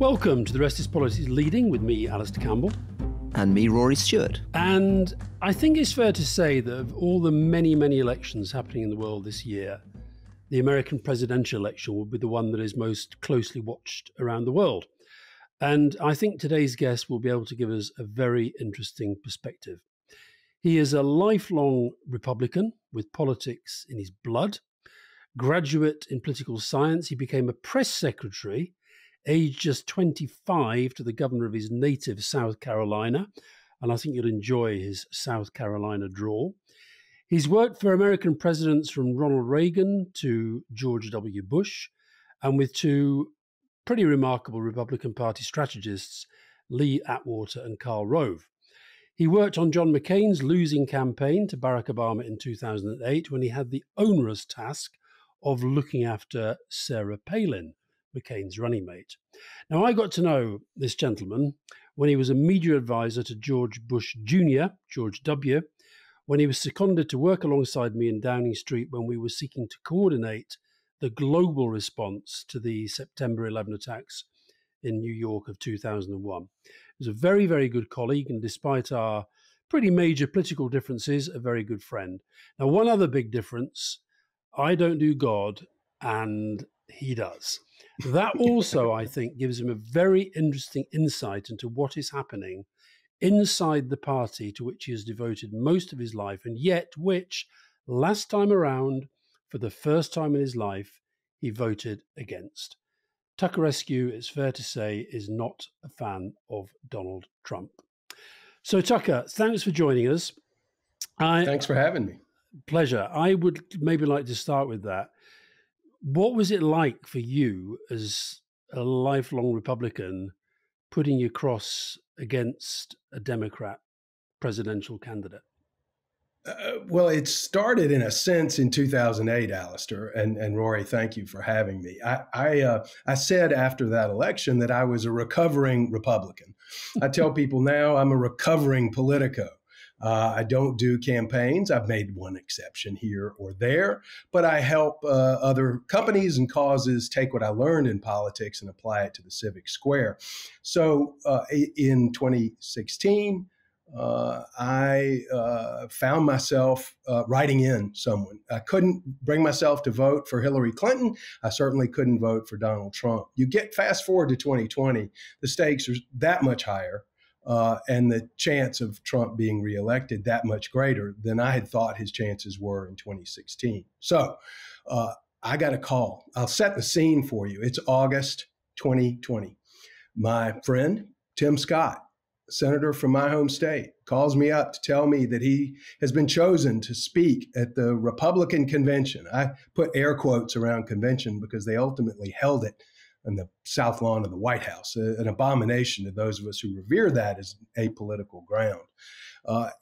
Welcome to The Rest is Politics Leading with me, Alastair Campbell. And me, Rory Stewart. And I think it's fair to say that of all the many, many elections happening in the world this year, the American presidential election will be the one that is most closely watched around the world. And I think today's guest will be able to give us a very interesting perspective. He is a lifelong Republican with politics in his blood. Graduate in political science, he became a press secretary aged just 25 to the governor of his native South Carolina, and I think you'll enjoy his South Carolina drawl. He's worked for American presidents from Ronald Reagan to George W. Bush, and with two pretty remarkable Republican Party strategists, Lee Atwater and Karl Rove. He worked on John McCain's losing campaign to Barack Obama in 2008 when he had the onerous task of looking after Sarah Palin, McCain's running mate. Now, I got to know this gentleman when he was a media advisor to George Bush Jr., George W., when he was seconded to work alongside me in Downing Street when we were seeking to coordinate the global response to the September 11 attacks in New York of 2001. He was a very, very good colleague, and despite our pretty major political differences, a very good friend. Now, one other big difference, I don't do God, and he does. That also, I think, gives him a very interesting insight into what is happening inside the party to which he has devoted most of his life, and yet which, last time around, for the first time in his life, he voted against. Tucker Eskew, it's fair to say, is not a fan of Donald Trump. So, Tucker, thanks for joining us. Thanks for having me. Pleasure. I would maybe like to start with that. What was it like for you as a lifelong Republican putting your cross against a Democrat presidential candidate? Well, it started in a sense in 2008, Alastair, and Rory, thank you for having me. I said after that election that I was a recovering Republican. I tell people now I'm a recovering Politico. I don't do campaigns. I've made one exception here or there, but I help other companies and causes take what I learned in politics and apply it to the civic square. So in 2016, I found myself writing in someone. I couldn't bring myself to vote for Hillary Clinton. I certainly couldn't vote for Donald Trump. You get fast forward to 2020, the stakes are that much higher. And the chance of Trump being reelected that much greater than I had thought his chances were in 2016. So I got a call. I'll set the scene for you. It's August 2020. My friend, Tim Scott, senator from my home state, calls me up to tell me that he has been chosen to speak at the Republican convention. I put air quotes around convention because they ultimately held it on the South Lawn of the White House, an abomination to those of us who revere that as apolitical ground.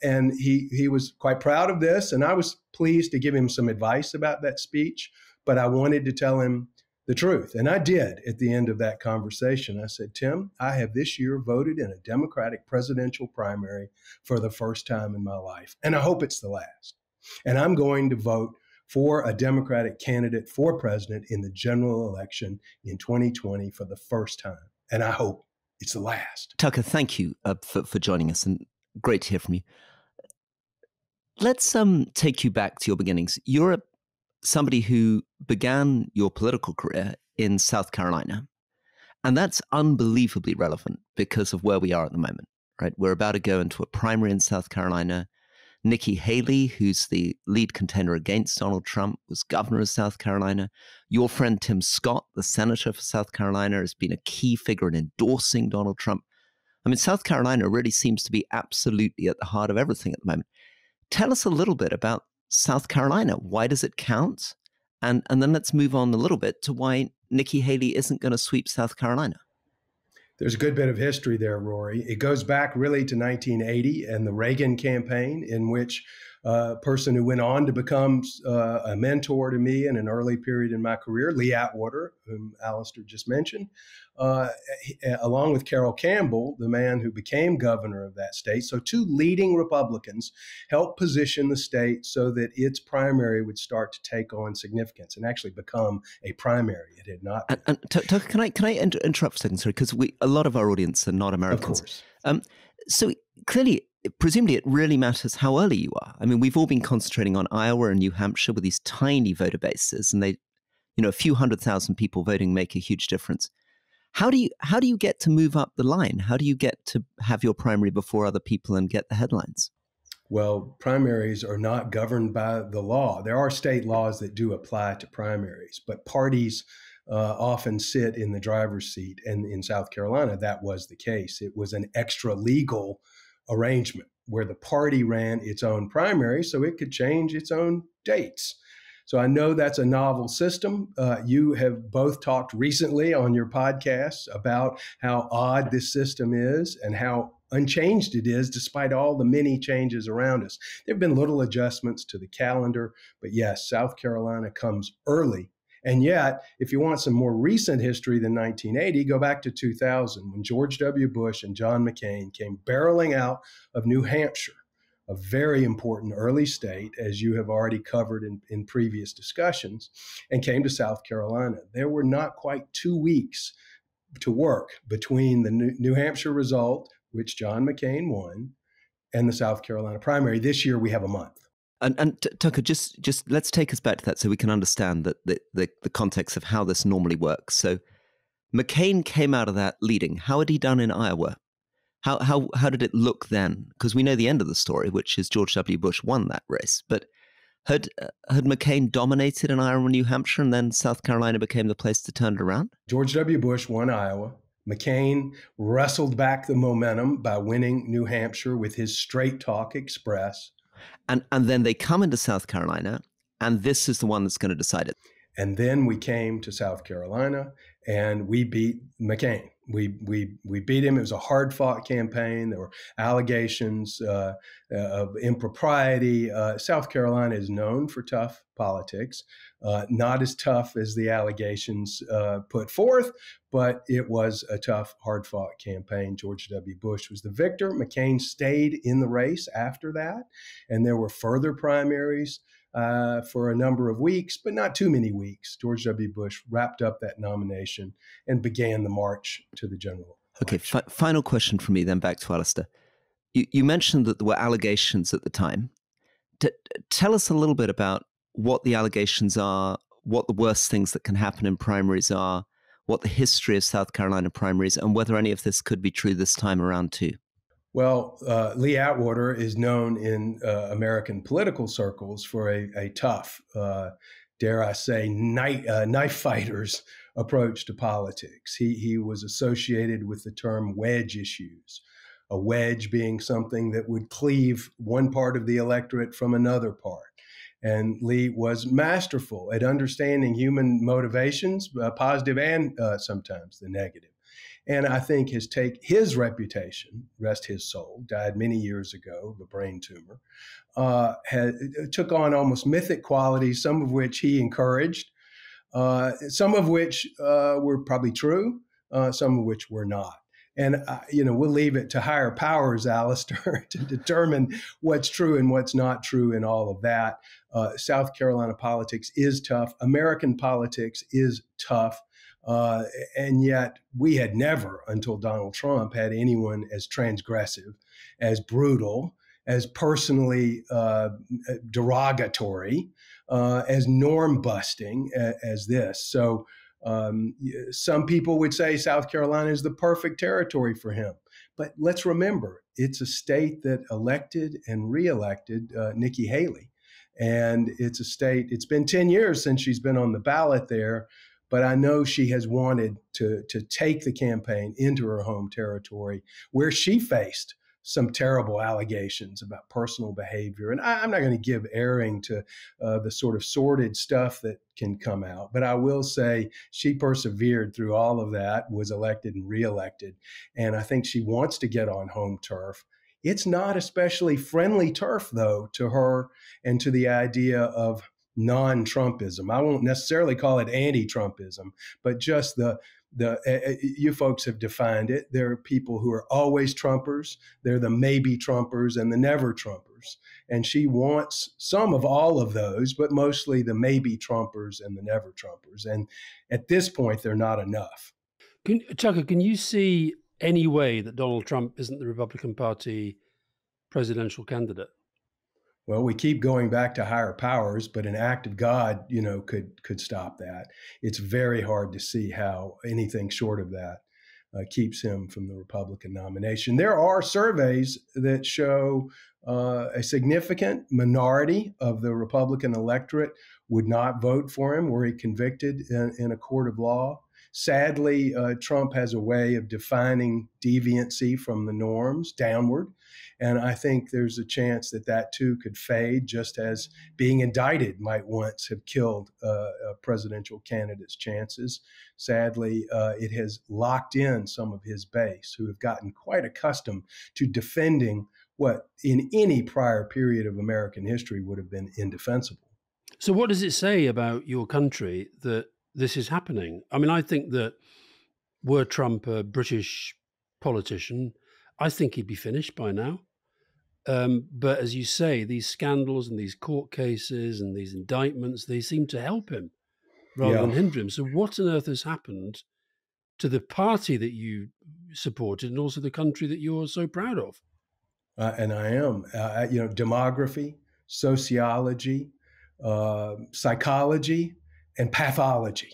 And he was quite proud of this, and I was pleased to give him some advice about that speech, but I wanted to tell him the truth. And I did at the end of that conversation. I said, Tim, I have this year voted in a Democratic presidential primary for the first time in my life, and I hope it's the last. And I'm going to vote for a Democratic candidate for president in the general election in 2020 for the first time. And I hope it's the last. Tucker, thank you for joining us, and great to hear from you. Let's take you back to your beginnings. You're somebody who began your political career in South Carolina, and that's unbelievably relevant because of where we are at the moment, right? We're about to go into a primary in South Carolina. Nikki Haley, who's the lead contender against Donald Trump, was governor of South Carolina. Your friend Tim Scott, the senator for South Carolina, has been a key figure in endorsing Donald Trump. I mean, South Carolina really seems to be absolutely at the heart of everything at the moment. Tell us a little bit about South Carolina. Why does it count? And then let's move on a little bit to why Nikki Haley isn't going to sweep South Carolina. There's a good bit of history there, Rory. It goes back really to 1980 and the Reagan campaign, in which A person who went on to become a mentor to me in an early period in my career, Lee Atwater, whom Alastair just mentioned, along with Carroll Campbell, the man who became governor of that state. So two leading Republicans helped position the state so that its primary would start to take on significance and actually become a primary. It had not been. And Tucker, can I interrupt for a second, sorry, because a lot of our audience are not Americans. Of course. So clearly, presumably, it really matters how early you are. I mean, we've all been concentrating on Iowa and New Hampshire with these tiny voter bases, and they, a few 100,000 people voting make a huge difference. How do you get to move up the line? How do you get to have your primary before other people and get the headlines? Well, primaries are not governed by the law. There are state laws that do apply to primaries, but parties often sit in the driver's seat. And in South Carolina, that was the case. It was an extra legal arrangement where the party ran its own primary so it could change its own dates. So I know that's a novel system. You have both talked recently on your podcast about how odd this system is and how unchanged it is despite all the many changes around us. There have been little adjustments to the calendar, but yes, South Carolina comes early. And yet, if you want some more recent history than 1980, go back to 2000 when George W. Bush and John McCain came barreling out of New Hampshire, a very important early state, as you have already covered in previous discussions, and came to South Carolina. There were not quite 2 weeks to work between the New Hampshire result, which John McCain won, and the South Carolina primary. This year, we have a month. And Tucker, just let's take us back to that so we can understand the context of how this normally works. So McCain came out of that leading. How had he done in Iowa? How did it look then? Because we know the end of the story, which is George W. Bush won that race. But had McCain dominated in Iowa and New Hampshire, and then South Carolina became the place to turn it around? George W. Bush won Iowa. McCain wrestled back the momentum by winning New Hampshire with his straight talk express. And then they come into South Carolina, and this is the one that's going to decide it. And then we came to South Carolina, and we beat McCain. We beat him. It was a hard-fought campaign. There were allegations of impropriety. South Carolina is known for tough politics, not as tough as the allegations put forth, but it was a tough, hard-fought campaign. George W. Bush was the victor. McCain stayed in the race after that, and there were further primaries for a number of weeks, but not too many weeks. George W. Bush wrapped up that nomination and began the march to the general election. Okay, final question from me then, back to Alastair. You mentioned that there were allegations at the time. Tell us a little bit about what the allegations are, what the worst things that can happen in primaries are, what the history of South Carolina primaries, and whether any of this could be true this time around too. Well, Lee Atwater is known in American political circles for a tough, dare I say, knife fighter's approach to politics. He was associated with the term wedge issues, a wedge being something that would cleave one part of the electorate from another part. And Lee was masterful at understanding human motivations, positive and sometimes the negative. And I think his reputation, rest his soul, died many years ago of a brain tumor, took on almost mythic qualities, some of which he encouraged, some of which were probably true, some of which were not. And, we'll leave it to higher powers, Alastair, to determine what's true and what's not true in all of that. South Carolina politics is tough. American politics is tough. And yet we had never, until Donald Trump, had anyone as transgressive, as brutal, as personally derogatory, as norm-busting as this. So some people would say South Carolina is the perfect territory for him. But let's remember, it's a state that elected and reelected Nikki Haley. And it's a state, it's been 10 years since she's been on the ballot there. But I know she has wanted to take the campaign into her home territory where she faced some terrible allegations about personal behavior. And I'm not going to give airing to the sort of sordid stuff that can come out. But I will say she persevered through all of that, was elected and reelected. And I think she wants to get on home turf. It's not especially friendly turf, though, to her and to the idea of non-Trumpism. I won't necessarily call it anti-Trumpism, but just you folks have defined it. There are people who are always Trumpers. They're the maybe Trumpers and the never Trumpers. And she wants some of all of those, but mostly the maybe Trumpers and the never Trumpers. And at this point, they're not enough. Tucker, can you see any way that Donald Trump isn't the Republican Party presidential candidate? Well, we keep going back to higher powers, but an act of God, could stop that. It's very hard to see how anything short of that keeps him from the Republican nomination. There are surveys that show a significant minority of the Republican electorate would not vote for him were he convicted in a court of law. Sadly, Trump has a way of defining deviancy from the norms downward. And I think there's a chance that too could fade, just as being indicted might once have killed a presidential candidate's chances. Sadly, it has locked in some of his base who have gotten quite accustomed to defending what in any prior period of American history would have been indefensible. So what does it say about your country that this is happening? I mean, I think that were Trump a British politician, I think he'd be finished by now. But as you say, these scandals and these court cases and these indictments, they seem to help him rather than hinder him. So what on earth has happened to the party that you supported and also the country that you're so proud of? And I am, demography, sociology, psychology, and pathology.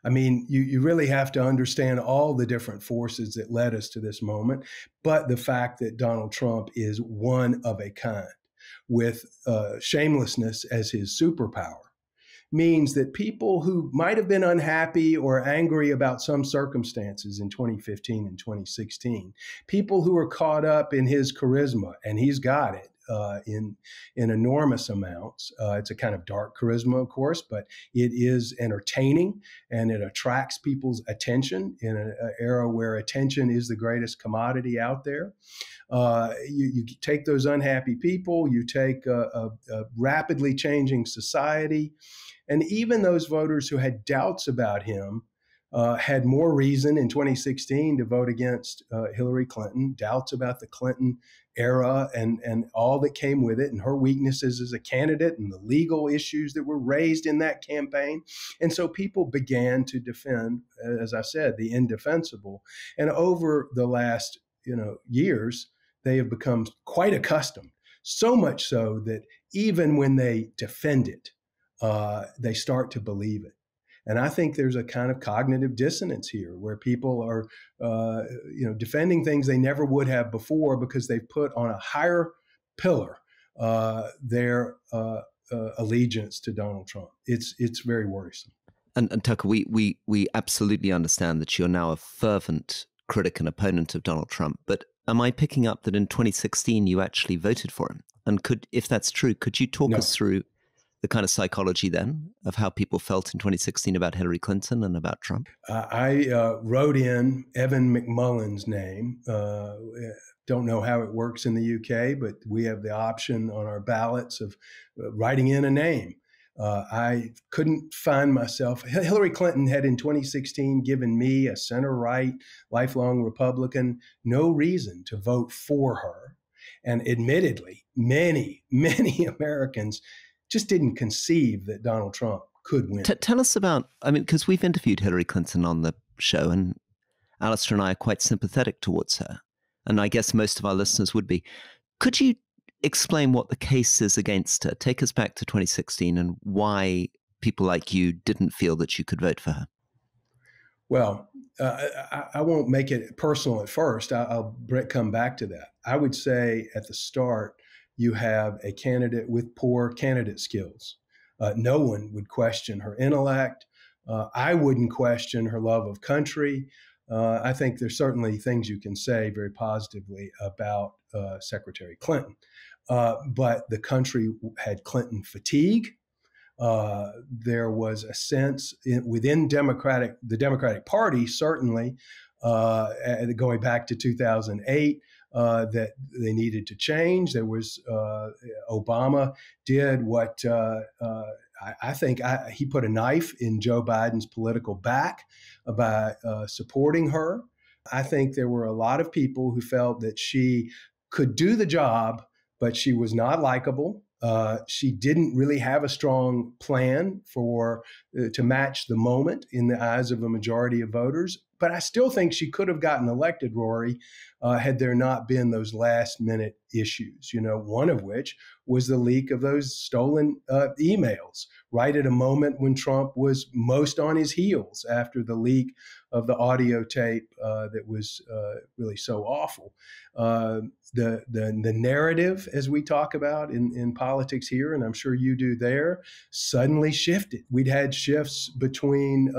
I mean, you really have to understand all the different forces that led us to this moment. But the fact that Donald Trump is one of a kind with shamelessness as his superpower means that people who might have been unhappy or angry about some circumstances in 2015 and 2016, people who are caught up in his charisma, and he's got it, in enormous amounts. It's a kind of dark charisma, of course, but it is entertaining and it attracts people's attention in an era where attention is the greatest commodity out there. You take those unhappy people, you take a rapidly changing society, and even those voters who had doubts about him had more reason in 2016 to vote against Hillary Clinton, doubts about the Clinton era and all that came with it and her weaknesses as a candidate and the legal issues that were raised in that campaign. And so people began to defend, as I said, the indefensible. And over the last years, they have become quite accustomed, so much so that even when they defend it, they start to believe it. And I think there's a kind of cognitive dissonance here where people are, defending things they never would have before because they've put on a higher pillar their allegiance to Donald Trump. It's very worrisome. And Tucker, we absolutely understand that you're now a fervent critic and opponent of Donald Trump. But am I picking up that in 2016 you actually voted for him? And if that's true, could you talk us through the kind of psychology then of how people felt in 2016 about Hillary Clinton and about Trump? I wrote in Evan McMullen's name. Don't know how it works in the UK, but we have the option on our ballots of writing in a name. I couldn't find myself. Hillary Clinton had in 2016 given me, a center-right, lifelong Republican, no reason to vote for her. And admittedly, many, many Americans just didn't conceive that Donald Trump could win. Tell us about, because we've interviewed Hillary Clinton on the show, and Alastair and I are quite sympathetic towards her. And I guess most of our listeners would be. Could you explain what the case is against her? Take us back to 2016 and why people like you didn't feel that you could vote for her. Well, I won't make it personal at first. I'll come back to that. I would say at the start, you have a candidate with poor candidate skills. No one would question her intellect. I wouldn't question her love of country. I think there's certainly things you can say very positively about Secretary Clinton. But the country had Clinton fatigue. There was a sense within the Democratic Party, certainly, going back to 2008, that they needed to change. There was Obama did what I think he put a knife in Joe Biden's political back by supporting her. I think there were a lot of people who felt that she could do the job, but she was not likable. She didn't really have a strong plan for to match the moment in the eyes of a majority of voters. But I still think she could have gotten elected, Rory, had there not been those last minute issues, one of which was the leak of those stolen emails right at a moment when Trump was most on his heels after the leak of the audio tape that was really so awful. The narrative, as we talk about in politics here, and I'm sure you do there, suddenly shifted. We'd had shifts between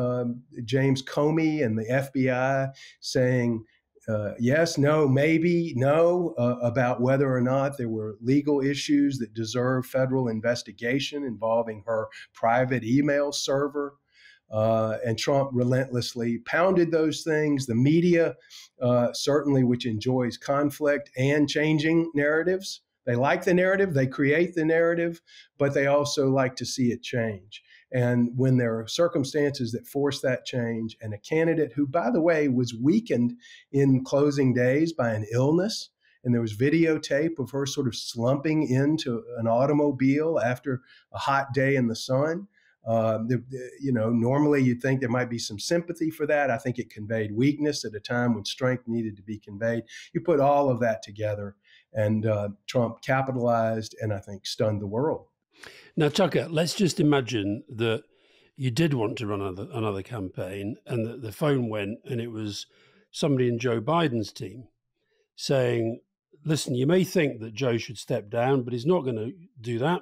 James Comey and the FBI saying yes, no, maybe, no, about whether or not there were legal issues that deserve federal investigation involving her private email server. And Trump relentlessly pounded those things. The media, certainly, which enjoys conflict and changing narratives. They like the narrative, they create the narrative, but they also like to see it change. And when there are circumstances that force that change, and a candidate who, by the way, was weakened in closing days by an illness, and there was videotape of her sort of slumping into an automobile after a hot day in the sun. Normally you'd think there might be some sympathy for that. I think it conveyed weakness at a time when strength needed to be conveyed. You put all of that together, and Trump capitalized and I think stunned the world. Now, Tucker, let's just imagine that you did want to run another campaign and that the phone went and it was somebody in Joe Biden's team saying, listen, you may think that Joe should step down, but he's not going to do that.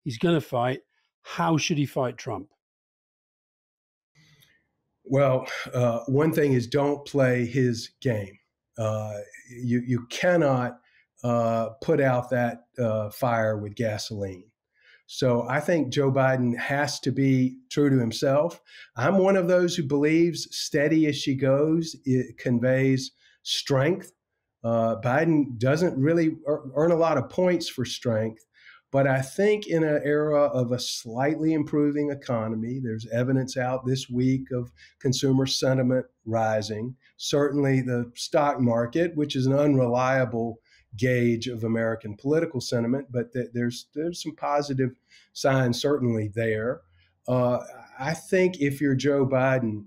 He's going to fight. How should he fight Trump? Well, one thing is don't play his game. You cannot put out that fire with gasoline. So I think Joe Biden has to be true to himself. I'm one of those who believes steady as she goes, it conveys strength. Biden doesn't really earn a lot of points for strength. But I think in an era of a slightly improving economy, there's evidence out this week of consumer sentiment rising. Certainly the stock market, which is an unreliable gauge of American political sentiment, but there's some positive signs certainly there. I think if you're Joe Biden,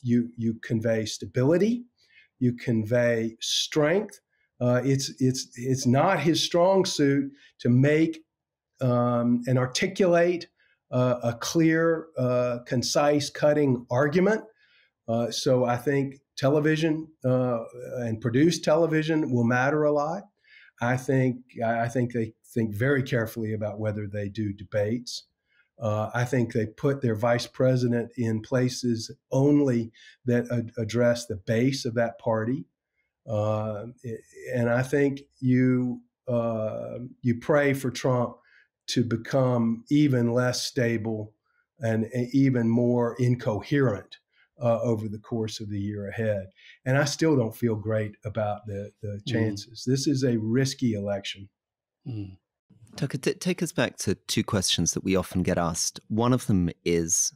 you convey stability, you convey strength. It's not his strong suit to make and articulate a clear, concise, cutting argument. So I think television and produced television will matter a lot. I think they think very carefully about whether they do debates. I think they put their vice president in places only that address the base of that party. And I think you pray for Trump to become even less stable and even more incoherent over the course of the year ahead. And I still don't feel great about the chances. This is a risky election. Tucker, take us back to two questions that we often get asked. One of them is,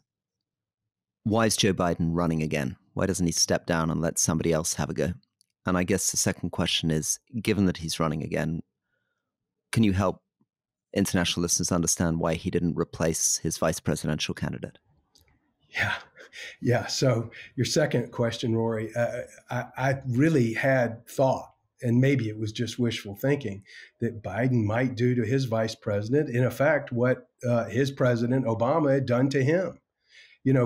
why is Joe Biden running again? Why doesn't he step down and let somebody else have a go? And I guess the second question is, given that he's running again, can you help international listeners understand why he didn't replace his vice presidential candidate? Yeah. So your second question, Rory, I really had thought, and maybe it was just wishful thinking, that Biden might do to his vice president, in effect, what his president, Obama, had done to him.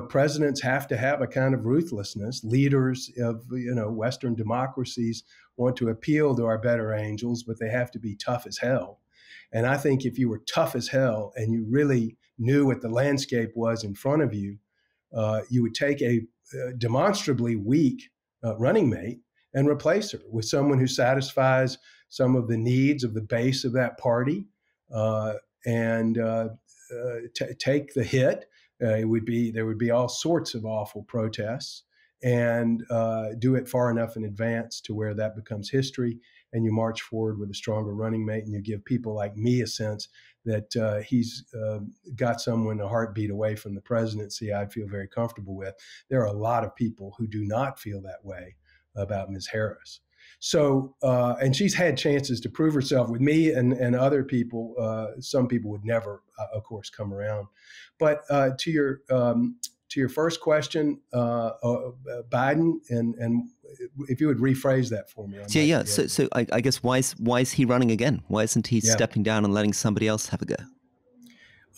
Presidents have to have a kind of ruthlessness. Leaders of, Western democracies want to appeal to our better angels, but they have to be tough as hell. And I think if you were tough as hell and you really knew what the landscape was in front of you, you would take a demonstrably weak running mate and replace her with someone who satisfies some of the needs of the base of that party and take the hit. There would be all sorts of awful protests, and do it far enough in advance to where that becomes history. and you march forward with a stronger running mate, and you give people like me a sense that he's got someone a heartbeat away from the presidency I'd feel very comfortable with. There are a lot of people who do not feel that way about Ms. Harris. So, and she's had chances to prove herself with me and other people. Some people would never, of course, come around. But to your first question, Biden, and if you would rephrase that for me. Yeah. So I guess why is he running again? Why isn't he stepping down and letting somebody else have a go?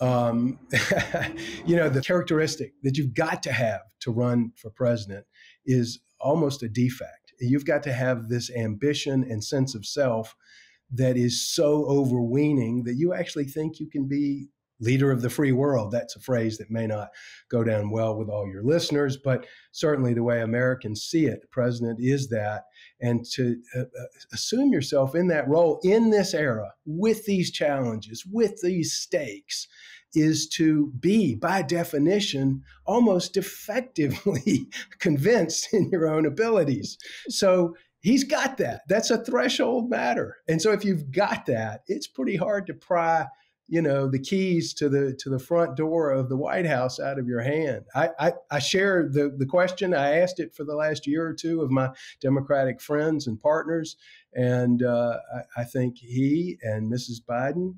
The characteristic that you've got to have to run for president is almost a defect. You've got to have this ambition and sense of self that is so overweening that you actually think you can be leader of the free world. That's a phrase that may not go down well with all your listeners, but certainly the way Americans see it, the president is that. And to assume yourself in that role in this era with these challenges, with these stakes, is to be, by definition, almost defectively convinced in your own abilities. So he's got that. That's a threshold matter. And so if you've got that, it's pretty hard to pry the keys to the front door of the White House out of your hand. I share the question. I asked it for the last year or two of my Democratic friends and partners, and I think he and Mrs. Biden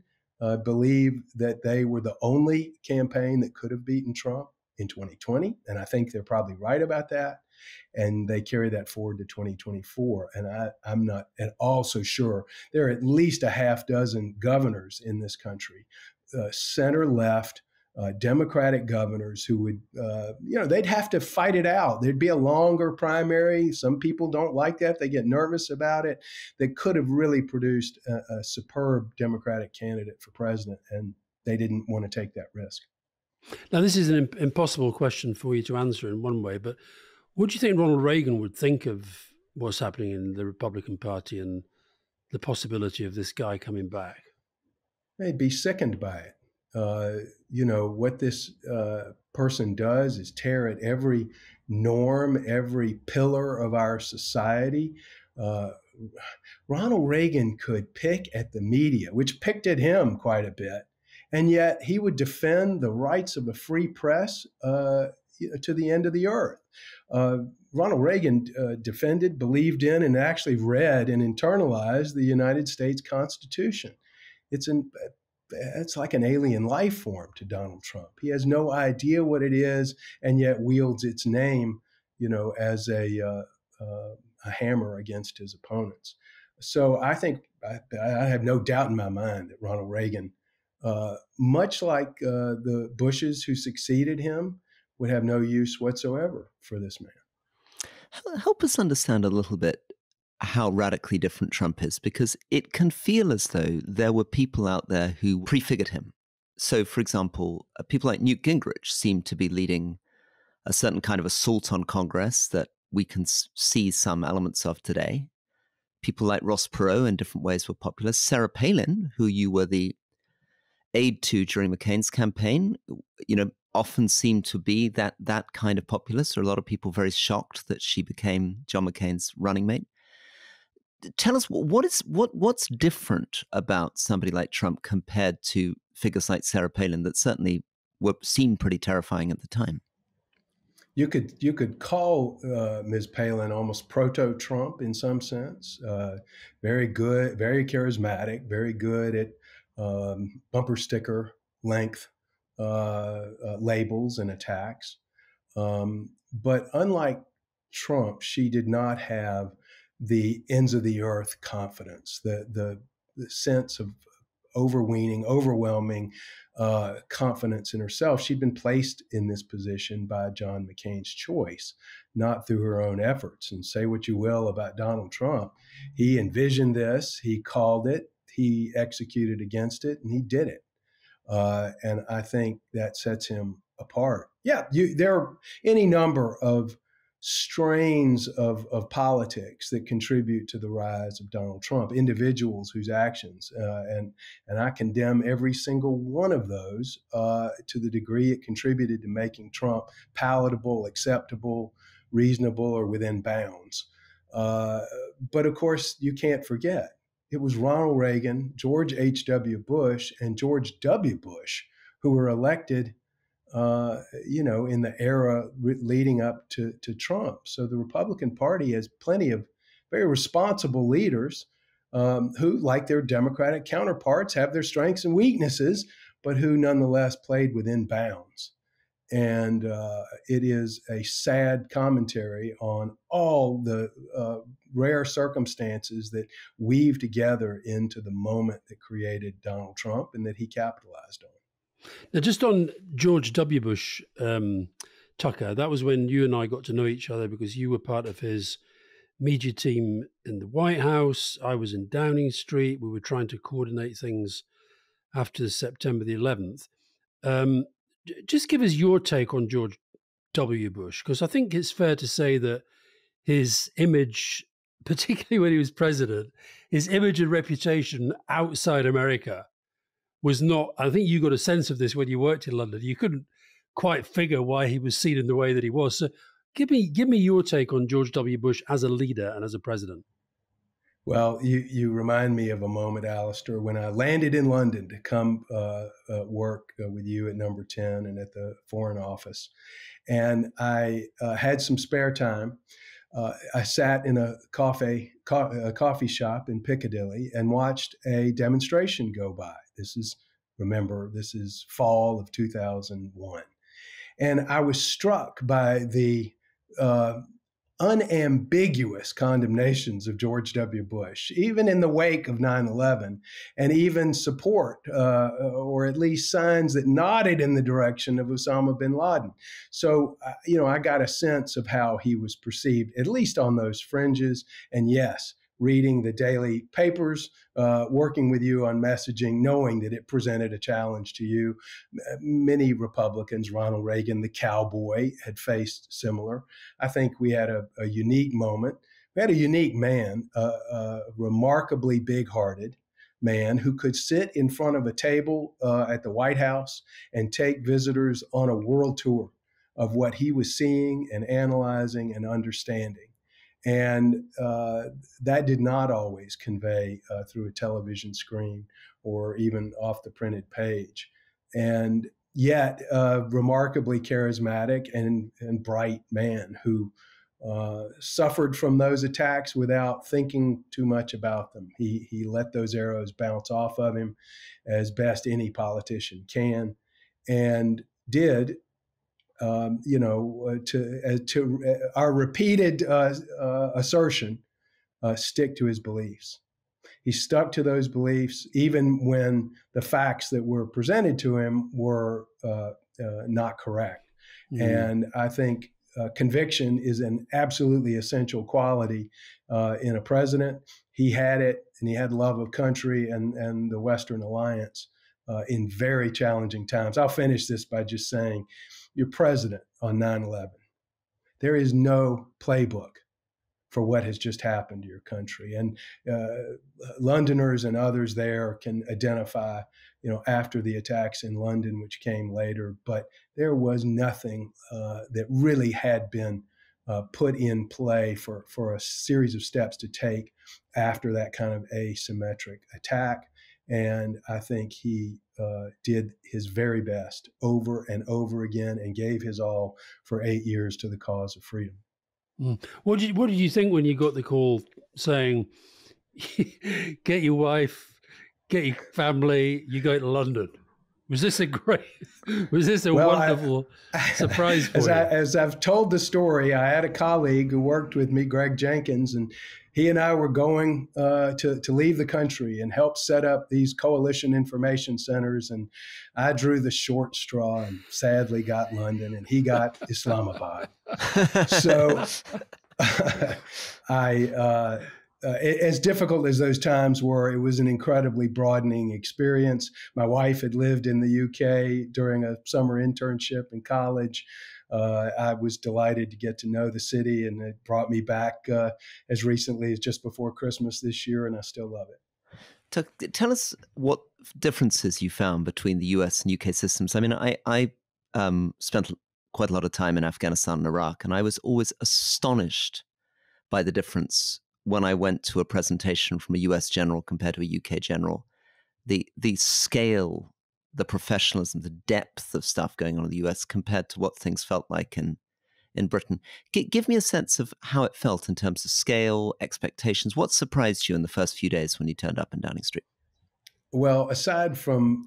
believe that they were the only campaign that could have beaten Trump in 2020, and I think they're probably right about that. And they carry that forward to 2024. And I'm not at all so sure. There are at least a half dozen governors in this country, center-left, Democratic governors who would, they'd have to fight it out. There'd be a longer primary. Some people don't like that. They get nervous about it. They could have really produced a superb Democratic candidate for president, and they didn't want to take that risk. Now, this is an impossible question for you to answer in one way, but what do you think Ronald Reagan would think of what's happening in the Republican Party and the possibility of this guy coming back? They'd be sickened by it. What this person does is tear at every norm, every pillar of our society. Ronald Reagan could pick at the media, which picked at him quite a bit, and yet he would defend the rights of a free press to the end of the earth. Ronald Reagan defended, believed in, and actually read and internalized the United States Constitution. It's like an alien life form to Donald Trump. He has no idea what it is, and yet wields its name, as a hammer against his opponents. So I think I have no doubt in my mind that Ronald Reagan, much like the Bushes who succeeded him, would have no use whatsoever for this man. Help us understand a little bit how radically different Trump is, because it can feel as though there were people out there who prefigured him. So, for example, people like Newt Gingrich seem to be leading a certain kind of assault on Congress that we can see some elements of today. People like Ross Perot in different ways were popular. Sarah Palin, who you were the aide to during McCain's campaign, often seemed to be that kind of populist. There are a lot of people very shocked that she became John McCain's running mate. Tell us what's different about somebody like Trump compared to figures like Sarah Palin that certainly seemed pretty terrifying at the time. You could call Ms. Palin almost proto-Trump in some sense. Very good, very charismatic, very good at bumper sticker length labels and attacks. But unlike Trump, she did not have the ends of the earth confidence, the sense of overwhelming confidence in herself. She'd been placed in this position by John McCain's choice, not through her own efforts. And say what you will about Donald Trump, he envisioned this, he called it, he executed against it, and he did it. And I think that sets him apart. Yeah, there are any number of strains of politics that contribute to the rise of Donald Trump, individuals whose actions, and I condemn every single one of those to the degree it contributed to making Trump palatable, acceptable, reasonable, or within bounds. But of course, you can't forget, it was Ronald Reagan, George H.W. Bush, and George W. Bush who were elected, in the era leading up to Trump. So the Republican Party has plenty of very responsible leaders who, like their Democratic counterparts, have their strengths and weaknesses, but who nonetheless played within bounds. And it is a sad commentary on all the rare circumstances that weave together into the moment that created Donald Trump and that he capitalized on. Now, just on George W. Bush, Tucker, that was when you and I got to know each other because you were part of his media team in the White House. I was in Downing Street. We were trying to coordinate things after September the 11th. Just give us your take on George W. Bush, because I think it's fair to say that his image, particularly when he was president, his image and reputation outside America was not, I think you got a sense of this when you worked in London. You couldn't quite figure why he was seen in the way that he was. So give me your take on George W. Bush as a leader and as a president. Well, you remind me of a moment, Alastair, when I landed in London to come work with you at Number 10 and at the Foreign Office. And I had some spare time. I sat in a coffee shop in Piccadilly and watched a demonstration go by. This is fall of 2001. And I was struck by the unambiguous condemnations of George W. Bush, even in the wake of 9/11, and even support, or at least signs that nodded in the direction of Osama bin Laden. So, I got a sense of how he was perceived, at least on those fringes. And yes, reading the daily papers, working with you on messaging, knowing that it presented a challenge to you. Many Republicans, Ronald Reagan, the cowboy, had faced similar. I think we had a unique moment. We had a unique man, a remarkably big-hearted man who could sit in front of a table at the White House and take visitors on a world tour of what he was seeing and analyzing and understanding. And that did not always convey through a television screen or even off the printed page. And yet, remarkably charismatic and bright man who suffered from those attacks without thinking too much about them. He let those arrows bounce off of him as best any politician can, and did to our repeated assertion, stick to his beliefs. He stuck to those beliefs even when the facts that were presented to him were not correct. Mm-hmm. And I think conviction is an absolutely essential quality in a president. He had it, and he had love of country and the Western alliance in very challenging times. I'll finish this by just saying, you're president on 9/11. There is no playbook for what has just happened to your country. And Londoners and others there can identify, after the attacks in London, which came later, but there was nothing that really had been put in play for a series of steps to take after that kind of asymmetric attack. And I think he did his very best over and over again and gave his all for 8 years to the cause of freedom. What did you think when you got the call saying, get your wife, get your family, you go to London? Was this a wonderful surprise for you? As I've told the story, I had a colleague who worked with me, Greg Jenkins, and he and I were going to leave the country and help set up these coalition information centers. And I drew the short straw and sadly got London, and he got Islamabad. So as difficult as those times were, it was an incredibly broadening experience. My wife had lived in the UK during a summer internship in college. I was delighted to get to know the city, and it brought me back as recently as just before Christmas this year, and I still love it. Tell us what differences you found between the US and UK systems. I mean, I spent quite a lot of time in Afghanistan and Iraq, and I was always astonished by the difference when I went to a presentation from a US general compared to a UK general. The scale, the professionalism, the depth of stuff going on in the US compared to what things felt like in Britain. Give me a sense of how it felt in terms of scale, expectations. What surprised you in the first few days when you turned up in Downing Street? Well, aside from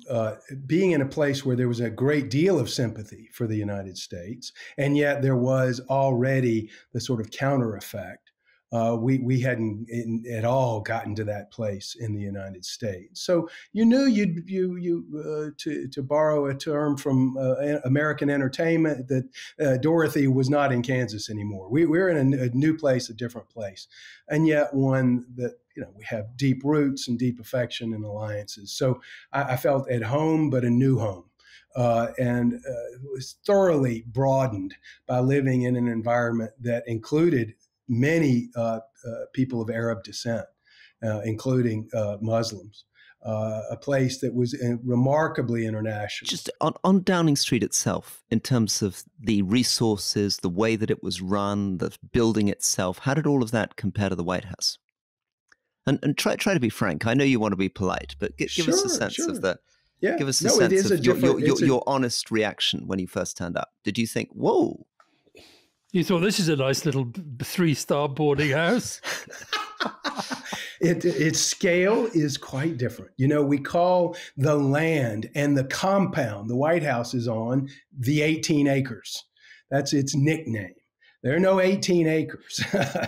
being in a place where there was a great deal of sympathy for the United States, and yet there was already the sort of counter effect. We hadn't at all gotten to that place in the United States. So you knew to borrow a term from American entertainment, that Dorothy was not in Kansas anymore. We're in a new place, a different place, and yet one that we have deep roots and deep affection and alliances. So I felt at home, but a new home. And was thoroughly broadened by living in an environment that included many people of Arab descent, including Muslims, a place that was remarkably international. Just on Downing Street itself, in terms of the resources, the way that it was run, the building itself, how did all of that compare to the White House? And try to be frank. I know you want to be polite, but give us a sense of the. Yeah. Give us a sense of your honest reaction when you first turned up. Did you think, whoa? You thought this is a nice little 3-star boarding house? Its scale is quite different. We call the land and the compound the White House is on the 18 acres. That's its nickname. There are no 18 acres.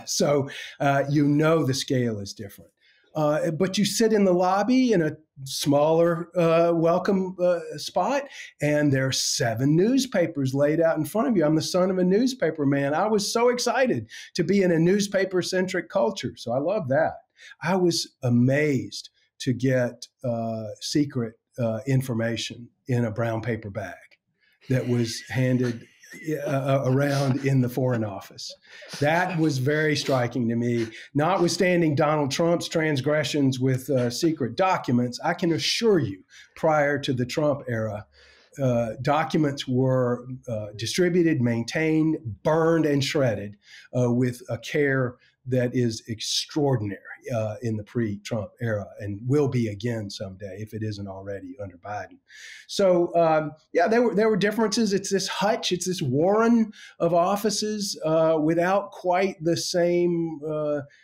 So the scale is different. But you sit in the lobby in a smaller welcome spot, and there are 7 newspapers laid out in front of you. I'm the son of a newspaper man. I was so excited to be in a newspaper-centric culture. So I love that. I was amazed to get secret information in a brown paper bag that was handed around in the Foreign Office. That was very striking to me. Notwithstanding Donald Trump's transgressions with secret documents, I can assure you, prior to the Trump era, documents were distributed, maintained, burned, and shredded with a care that is extraordinary in the pre-Trump era, and will be again someday if it isn't already under Biden. So there were differences. It's this hutch, it's this warren of offices without quite the same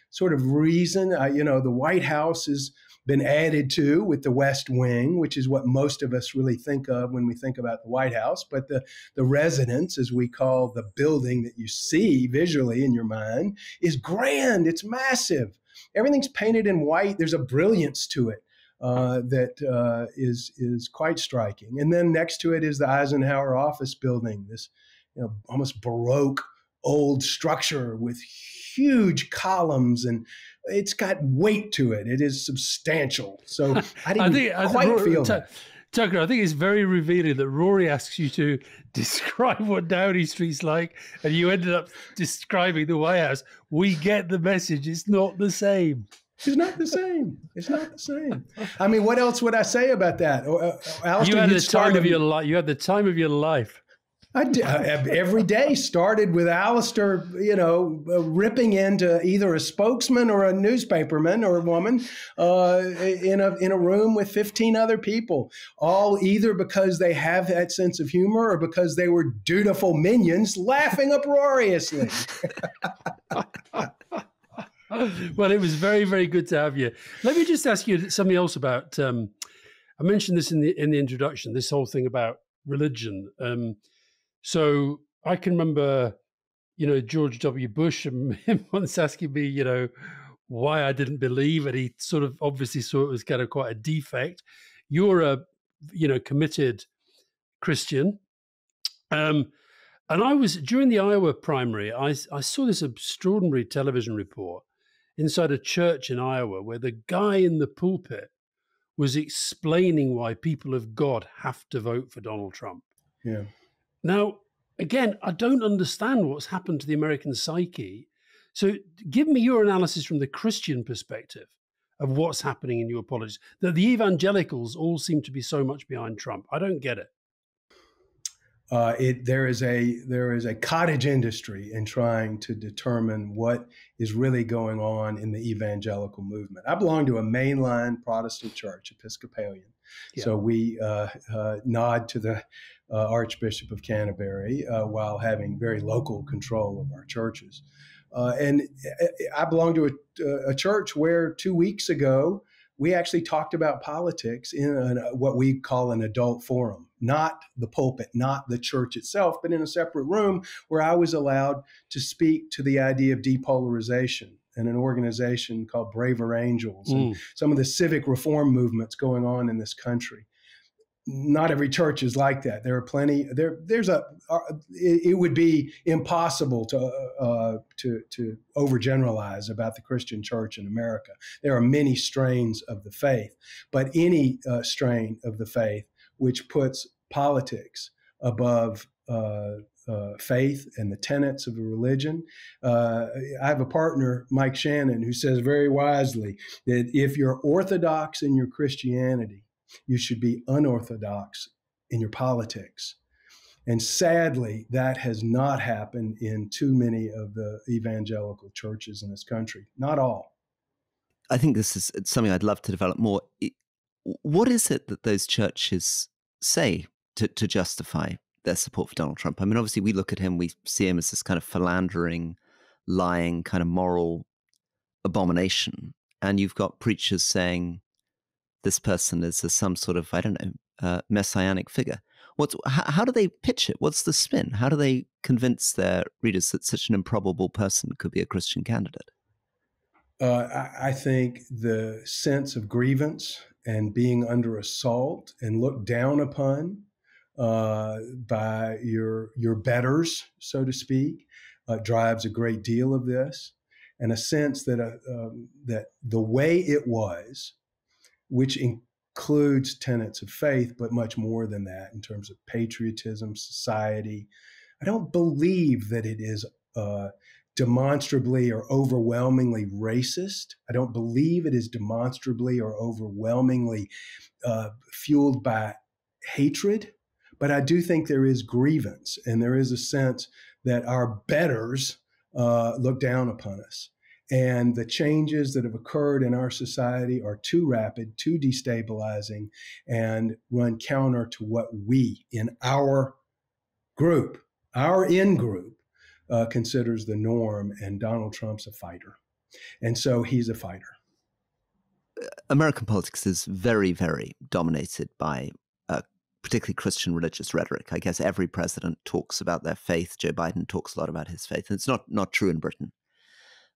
sort of reason. The White House has been added to with the West Wing, which is what most of us really think of when we think about the White House. But the residence, as we call the building that you see visually in your mind, is grand. It's massive. Everything's painted in white. There's a brilliance to it that is quite striking. And then next to it is the Eisenhower office building, this almost Baroque old structure with huge columns, and it's got weight to it. It is substantial. So I didn't quite feel that. Tucker, I think it's very revealing that Rory asks you to describe what Downing Street's like, and you ended up describing the White House. We get the message. It's not the same. It's not the same. It's not the same. I mean, what else would I say about that? Alistair, you had the time of your life. You had the time of your life. I did. Every day started with Alastair, ripping into either a spokesman or a newspaperman or a woman in a room with 15 other people, all either because they have that sense of humor or because they were dutiful minions laughing uproariously. Well, it was very, very good to have you. Let me just ask you something else about. I mentioned this in the introduction. This whole thing about religion. So I can remember, George W. Bush and him once asking me, why I didn't believe, and he sort of obviously saw it was kind of quite a defect. You're a, committed Christian. And I was, during the Iowa primary, I saw this extraordinary television report inside a church in Iowa where the guy in the pulpit was explaining why people of God have to vote for Donald Trump. Yeah. Now, again, I don't understand what's happened to the American psyche. So give me your analysis from the Christian perspective of what's happening in your politics, that the evangelicals all seem to be so much behind Trump. I don't get it. There is a cottage industry in trying to determine what is really going on in the evangelical movement. I belong to a mainline Protestant church, Episcopalian. Yeah. So we nod to the Archbishop of Canterbury while having very local control of our churches. And I belong to a church where 2 weeks ago, we actually talked about politics in what we call an adult forum, not the pulpit, not the church itself, but in a separate room where I was allowed to speak to the idea of depolarization and an organization called Braver Angels and some of the civic reform movements going on in this country. Not every church is like that. There are plenty. It would be impossible to overgeneralize about the Christian church in America. There are many strains of the faith, but any strain of the faith which puts politics above faith and the tenets of a religion. I have a partner, Mike Shannon, who says very wisely that if you're orthodox in your Christianity, you should be unorthodox in your politics. And sadly, that has not happened in too many of the evangelical churches in this country. Not all. I think this is something I'd love to develop more. What is it that those churches say to justify their support for Donald Trump? I mean, obviously, we look at him, we see him as this kind of philandering, lying, kind of moral abomination. And you've got preachers saying, this person is some sort of, I don't know, messianic figure. How do they pitch it? What's the spin? How do they convince their readers that such an improbable person could be a Christian candidate? I think the sense of grievance and being under assault and looked down upon by your betters, so to speak, drives a great deal of this, and a sense that that the way it was, which includes tenets of faith, but much more than that in terms of patriotism, society. I don't believe that it is demonstrably or overwhelmingly racist. I don't believe it is demonstrably or overwhelmingly fueled by hatred, but I do think there is grievance, and there is a sense that our betters look down upon us. And the changes that have occurred in our society are too rapid, too destabilizing, and run counter to what we in our group, our in-group, considers the norm. And Donald Trump's a fighter. And so he's a fighter. American politics is very, very dominated by particularly Christian religious rhetoric. I guess every president talks about their faith. Joe Biden talks a lot about his faith. And it's not true in Britain.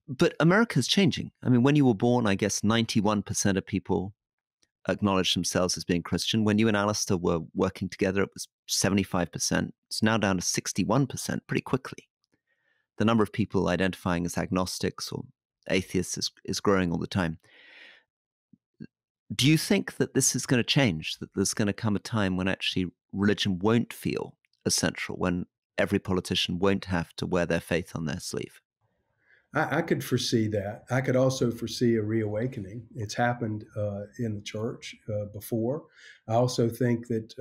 But America's changing. I mean, when you were born, I guess 91% of people acknowledged themselves as being Christian. When you and Alastair were working together, it was 75%. It's now down to 61% pretty quickly. The number of people identifying as agnostics or atheists is growing all the time. Do you think that this is going to change, that there's going to come a time when actually religion won't feel essential, when every politician won't have to wear their faith on their sleeve? I could foresee that. I could also foresee a reawakening. It's happened in the church before. I also think that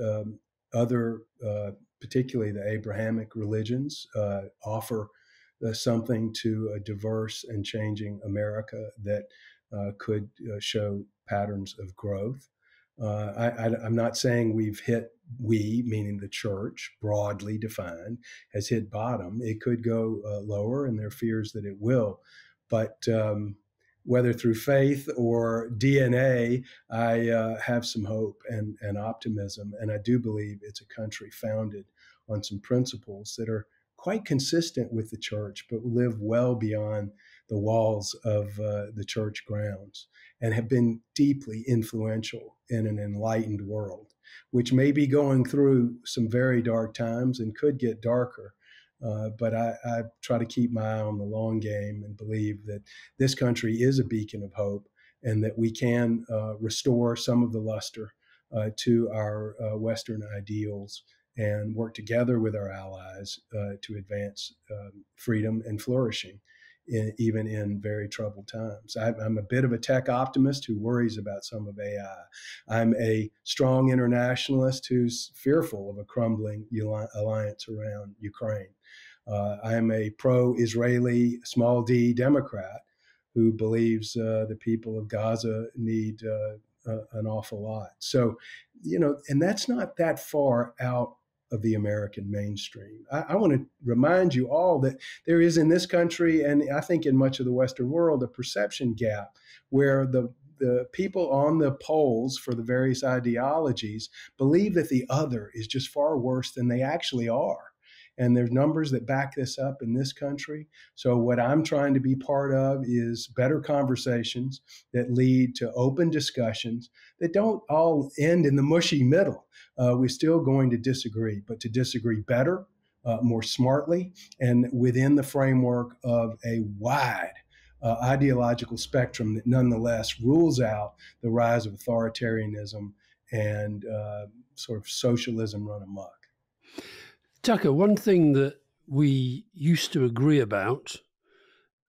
other, particularly the Abrahamic religions, offer something to a diverse and changing America that could show patterns of growth. I'm not saying meaning the church, broadly defined, has hit bottom. It could go lower, and there are fears that it will. But whether through faith or DNA, I have some hope and optimism. And I do believe it's a country founded on some principles that are quite consistent with the church, but live well beyond the walls of the church grounds, and have been deeply influential in an enlightened world, which may be going through some very dark times and could get darker. But I try to keep my eye on the long game and believe that this country is a beacon of hope, and that we can restore some of the luster to our Western ideals and work together with our allies to advance freedom and flourishing, even in very troubled times. I'm a bit of a tech optimist who worries about some of AI. I'm a strong internationalist who's fearful of a crumbling alliance around Ukraine. I am a pro-Israeli, small d Democrat who believes the people of Gaza need an awful lot. So, and that's not that far out of the American mainstream. I want to remind you all that there is in this country, and I think in much of the Western world, a perception gap where the people on the polls for the various ideologies believe that the other is just far worse than they actually are. And there's numbers that back this up in this country. So what I'm trying to be part of is better conversations that lead to open discussions that don't all end in the mushy middle. We're still going to disagree, but to disagree better, more smartly, and within the framework of a wide ideological spectrum that nonetheless rules out the rise of authoritarianism and sort of socialism run amok. Tucker, one thing that we used to agree about,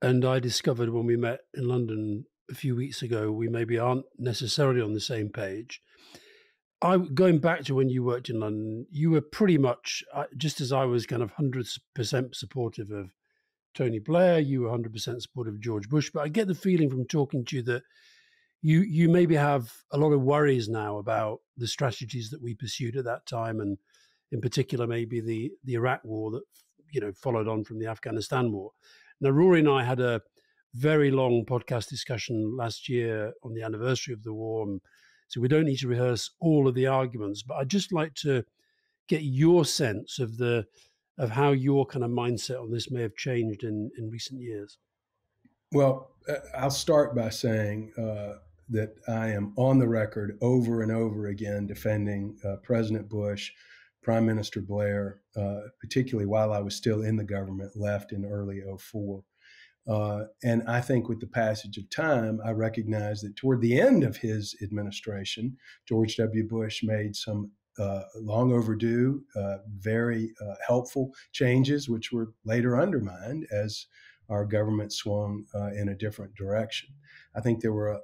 and I discovered when we met in London a few weeks ago, we maybe aren't necessarily on the same page. Going back to when you worked in London, you were pretty much, just as I was kind of 100% supportive of Tony Blair, you were 100% supportive of George Bush, but I get the feeling from talking to you that you maybe have a lot of worries now about the strategies that we pursued at that time, and in particular, maybe the Iraq war that followed on from the Afghanistan war. Now, Rory and I had a very long podcast discussion last year on the anniversary of the war, and so we don't need to rehearse all of the arguments. But I'd just like to get your sense of how your kind of mindset on this may have changed in recent years. Well, I'll start by saying that I am on the record over and over again defending President Bush, Prime Minister Blair, particularly while I was still in the government, left in early 2004. And I think with the passage of time, I recognize that toward the end of his administration, George W. Bush made some long overdue, very helpful changes, which were later undermined as our government swung in a different direction. I think there were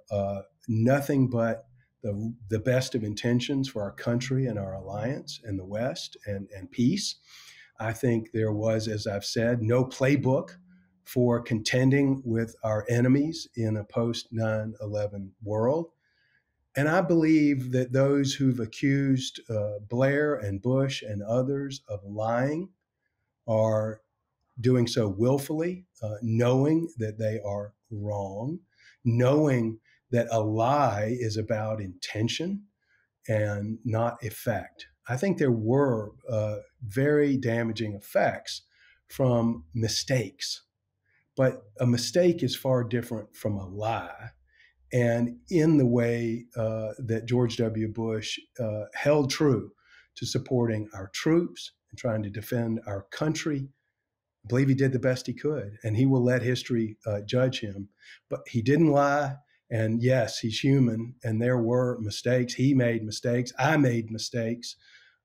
nothing but the best of intentions for our country and our alliance and the West and peace. I think there was, as I've said, no playbook for contending with our enemies in a post 9/11 world. And I believe that those who've accused Blair and Bush and others of lying are doing so willfully, knowing that they are wrong, knowing that a lie is about intention and not effect. I think there were very damaging effects from mistakes, but a mistake is far different from a lie. And in the way that George W. Bush held true to supporting our troops and trying to defend our country, I believe he did the best he could, and he will let history judge him. But he didn't lie, and yes, he's human, and there were mistakes. He made mistakes. I made mistakes.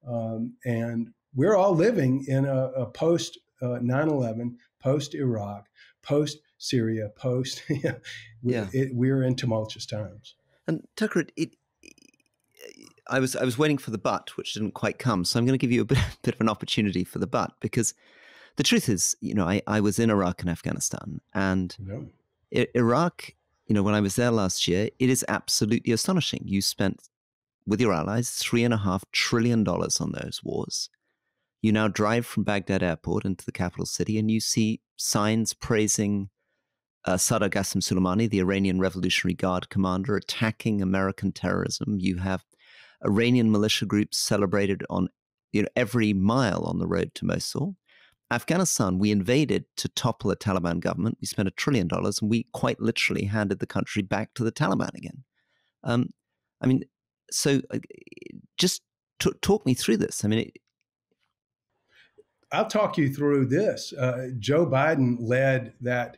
And we're all living in a post 9/11, post Iraq, post Syria, post. We're in tumultuous times. And Tucker, I was waiting for the but, which didn't quite come. So I'm going to give you a bit of an opportunity for the but, because the truth is, I was in Iraq and Afghanistan, and Iraq, when I was there last year, it is absolutely astonishing. You spent, with your allies, $3.5 trillion on those wars. You now drive from Baghdad airport into the capital city, and you see signs praising Sadr Qasem Soleimani, the Iranian Revolutionary Guard commander, attacking American terrorism. You have Iranian militia groups celebrated on every mile on the road to Mosul. Afghanistan, we invaded to topple a Taliban government. We spent $1 trillion, and we quite literally handed the country back to the Taliban again. Just talk me through this. I'll talk you through this. Joe Biden led that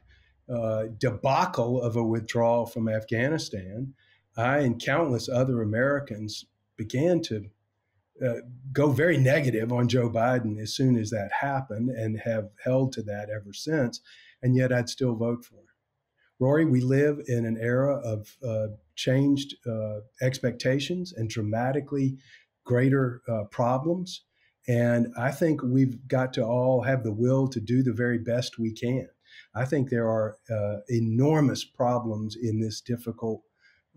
debacle of a withdrawal from Afghanistan. I and countless other Americans began to go very negative on Joe Biden as soon as that happened, and have held to that ever since. And yet I'd still vote for him. Rory, we live in an era of changed expectations and dramatically greater problems. And I think we've got to all have the will to do the very best we can. I think there are enormous problems in this difficult,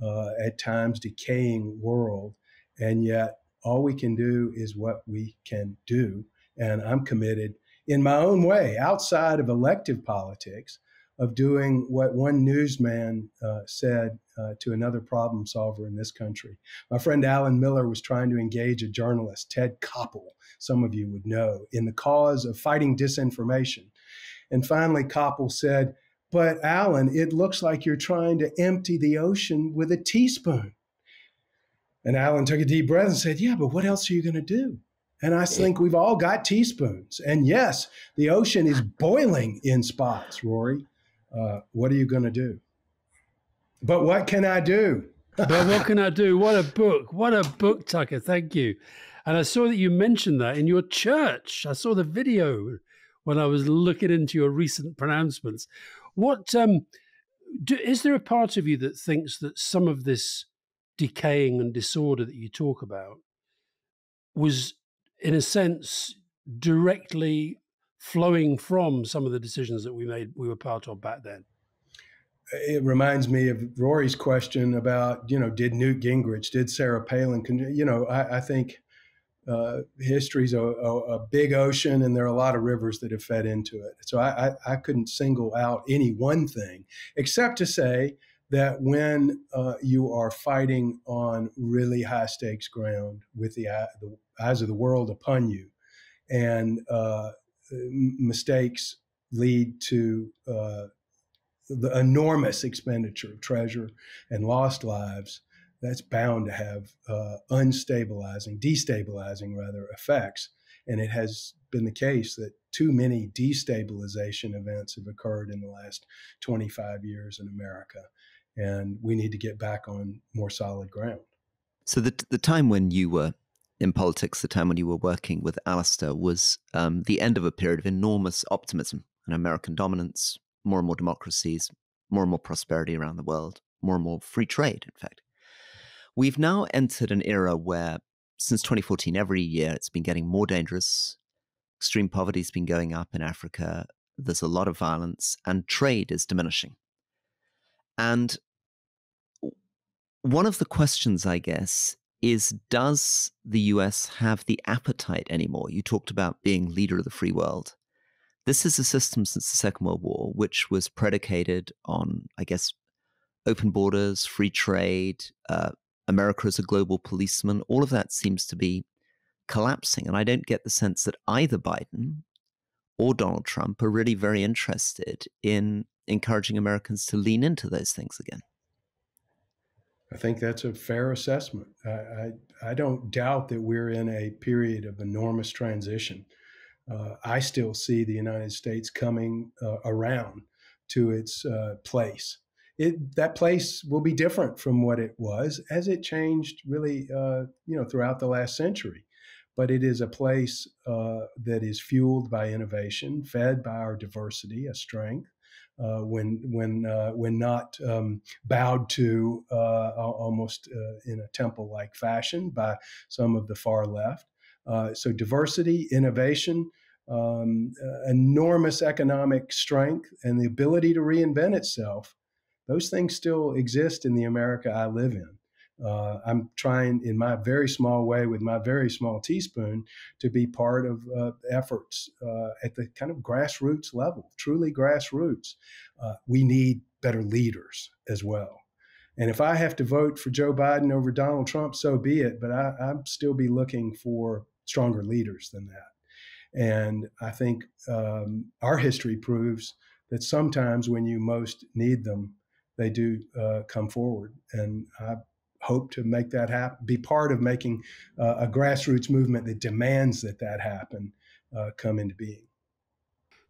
at times decaying world. And yet all we can do is what we can do. And I'm committed in my own way, outside of elective politics, of doing what one newsman said to another problem solver in this country. My friend Alan Miller was trying to engage a journalist, Ted Koppel, some of you would know, in the cause of fighting disinformation. And finally, Koppel said, "But Alan, it looks like you're trying to empty the ocean with a teaspoon." And Alan took a deep breath and said, "Yeah, but what else are you going to do?" And I think we've all got teaspoons. And yes, the ocean is boiling in spots, Rory. What are you going to do? But what can I do? But what can I do? What a book. What a book, Tucker. Thank you. And I saw that you mentioned that in your church. I saw the video when I was looking into your recent pronouncements. What is there a part of you that thinks that some of this decaying and disorder that you talk about was, in a sense, directly flowing from some of the decisions that we were part of back then? It reminds me of Rory's question about, did Newt Gingrich, did Sarah Palin, I think history's a big ocean, and there are a lot of rivers that have fed into it. So I couldn't single out any one thing, except to say that when you are fighting on really high stakes ground with the eyes of the world upon you, and mistakes lead to the enormous expenditure of treasure and lost lives, that's bound to have destabilizing effects. And it has been the case that too many destabilization events have occurred in the last 25 years in America. And we need to get back on more solid ground. So the time when you were in politics, the time when you were working with Alastair, was the end of a period of enormous optimism and American dominance, more and more democracies, more and more prosperity around the world, more and more free trade, in fact. We've now entered an era where, since 2014, every year it's been getting more dangerous. Extreme poverty has been going up in Africa. There's a lot of violence, and trade is diminishing. And one of the questions, I guess, is, does the US have the appetite anymore? You talked about being leader of the free world. This is a system since the Second World War, which was predicated on, I guess, open borders, free trade, America as a global policeman. All of that seems to be collapsing. And I don't get the sense that either Biden or Donald Trump are really very interested in encouraging Americans to lean into those things again. I think that's a fair assessment. I don't doubt that we're in a period of enormous transition. I still see the United States coming around to its place. That place will be different from what it was, as it changed really, throughout the last century. But it is a place that is fueled by innovation, fed by our diversity, a strength. When not bowed to almost in a temple-like fashion by some of the far left. So diversity, innovation, enormous economic strength, and the ability to reinvent itself, those things still exist in the America I live in. I'm trying in my very small way with my very small teaspoon to be part of efforts at the kind of grassroots level, truly grassroots. We need better leaders as well. And if I have to vote for Joe Biden over Donald Trump, so be it. But I'd still be looking for stronger leaders than that. And I think our history proves that sometimes when you most need them, they do come forward. And I hope to make that happen, be part of making a grassroots movement that demands that happen come into being.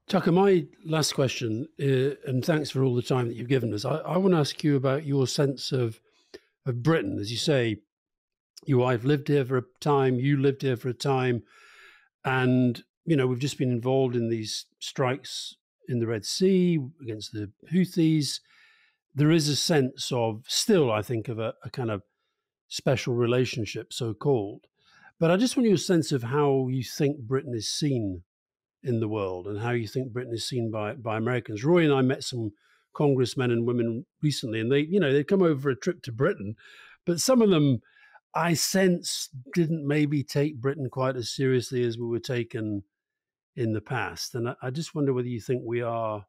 Tucker, my last question, and thanks for all the time that you've given us. I want to ask you about your sense of Britain. As you say, your wife lived here for a time, you lived here for a time, and, we've just been involved in these strikes in the Red Sea against the Houthis. There is a sense of still, I think, of a kind of special relationship, so-called. But I just want your sense of how you think Britain is seen in the world and how you think Britain is seen by Americans. Rory and I met some congressmen and women recently, and they'd come over for a trip to Britain, but some of them I sense didn't maybe take Britain quite as seriously as we were taken in the past. And I just wonder whether you think we are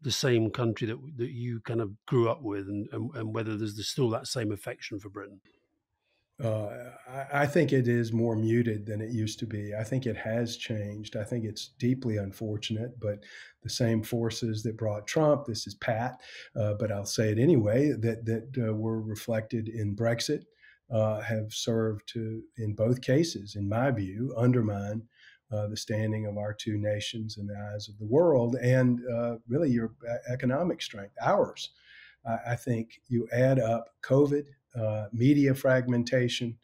the same country that you kind of grew up with, and whether there's still that same affection for Britain. I think it is more muted than it used to be. I think it has changed. I think it's deeply unfortunate, but the same forces that brought Trump, this is Pat, but I'll say it anyway, that were reflected in Brexit, have served to, in both cases, in my view, undermine the standing of our two nations in the eyes of the world and really your economic strength, ours. I think you add up COVID, media fragmentation,